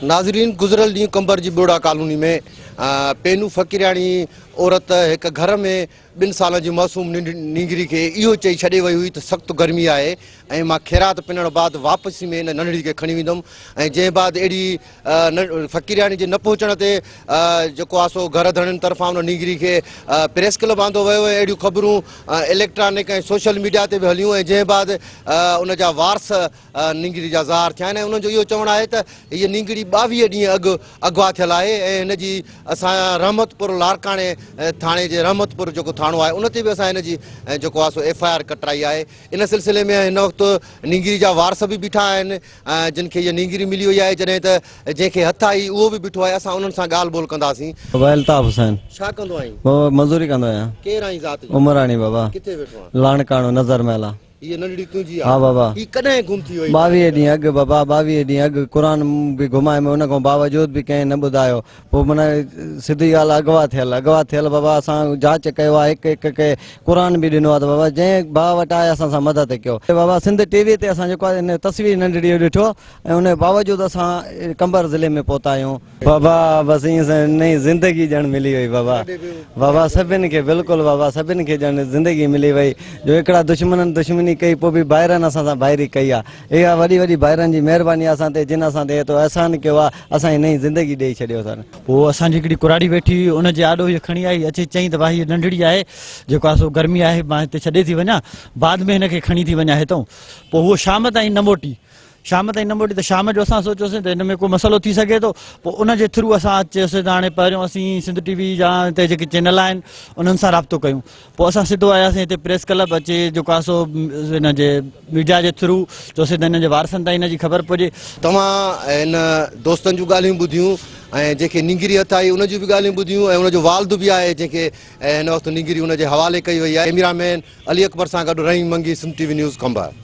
नाज़रीन, गुज़िरियल ॾींहुं कंबर जी बोड़ा कॉलोनी में पेनू फ़कीराणी औरत एक घर में 2 साल जी मासूम नींगरी के इहो चई छॾे वई हुई त सख़्त गर्मी आहे ऐं मां खैरात पिनण बाद वापसी में इन नंढड़ी खे खणी वेंदुमि ऐं जंहिं बाद अहिड़ी फ़कीराणी जे न पहुचण ते जेको आहे सो घर धणनि तरफ़ां उन नींगरी खे प्रेस क्लब आंदो वियो ऐं अहिड़ियूं ख़बरूं इलेक्ट्रॉनिक ऐं सोशल मीडिया ते बि हलियूं ऐं जंहिं बाद उन जा वारस नींगरी जा ज़ाहिर थिया आहिनि ऐं उन्हनि जो इहो चवणु आहे त हीअ नींगरी 22 ॾींहं अॻु अगवा थियल आहे ऐं हिन जी असां रहमतपुर लारकाणे थाणे जे रहमतपुर जेको थाणो आहे उन ते बि असां हिन जी जेको आहे सो FIR कटाई आहे। इन सिलसिले में हिन वक़्तु नींगरी जा वारस बि बीठा आहिनि जिन खे हीअ नींगरी मिली वई आहे, जॾहिं त जंहिंखे हथ आई उहो बि बीठो आहे। असां उन्हनि सां ॻाल्हि ॿोल कंदासीं। अल्ताफ़ हुसैन। छा कंदो आहीं? बाबा मज़दूरी कंदो आहियां। केरु आहीं ज़ात? उमराणी बाबा। किथे वेठो आहीं? लाणकाणो नज़र महला। ये नंढड़ी तुंहिंजी आहे? हाँ बाबा। ही कॾहिं गुम थी वई? 22 ॾींहं अॻु बाबा, 22 ॾींहं अॻु क़ुरान बि घुमाए में उन खां बावजूद बि कंहिं न ॿुधायो। पोइ माना सिधी ॻाल्हि अगवा थियल बाबा। असां जांच कयो आहे, हिकु के क़ुरान बि ॾिनो आहे त बाबा जंहिं भाउ वटि आहे असां सां मदद कयो। बाबा सिंध TV ते असां जेको आहे इन तस्वीर नंढड़ी ॾिठो ऐं उन बावजूद असां कंबर ज़िले में पहुता आहियूं। बाबा बसि ईअं नई ज़िंदगी ॼण मिली वई बाबा। बाबा सभिनि खे बिल्कुलु बाबा, सभिनि खे ॼण ज़िंदगी मिली वई। जो हिकिड़ा दुश्मनी कई, पोइ बि ॿाहिरनि असां सां बाहिरी कई आहे। इहा वॾी वॾी ॿाहिरनि जी महिरबानी असां ते, जिन असां ते एतिरो अहसान कयो आहे, असांजी नई ज़िंदगी ॾेई छॾियो अथनि। पोइ असांजी हिकिड़ी कुराड़ी वेठी हुई, उन जे आॾो हीअ खणी आई, अचे चई त भाई हीअ नंढड़ी आहे जेको आहे सो गर्मी आहे, मां हिते छॾे थी वञा, बाद में हिनखे खणी थी वञा हितां। पोइ उहो शाम ताईं न मोटी त शाम जो असां सोचियोसीं त हिन में को मसइलो थी सघे थो। पोइ उन जे थ्रू असां चयोसीं त हाणे पहिरियों असीं सिंध TV जा हिते जेके चैनल आहिनि उन्हनि सां राब्तो कयूं। पोइ असां सिधो आयासीं हिते प्रेस क्लब अचे जेको आहे सो हिन जे मीडिया जे थ्रू चयोसीं त हिन जे वारसनि ताईं हिन जी ख़बर पहुचे। तव्हां हिन दोस्तनि जूं ॻाल्हियूं ॿुधियूं ऐं जेके नींगरी हथ आई उन जूं बि ॻाल्हियूं ॿुधियूं ऐं उनजो वालिद बि आहे जंहिंखे हिन वक़्तु नींगरी उन जे हवाले कई वई आहे। कैमरामैन अली अकबर सां गॾु रहीम मंगी, सिंध TV न्यूज़ कंबर।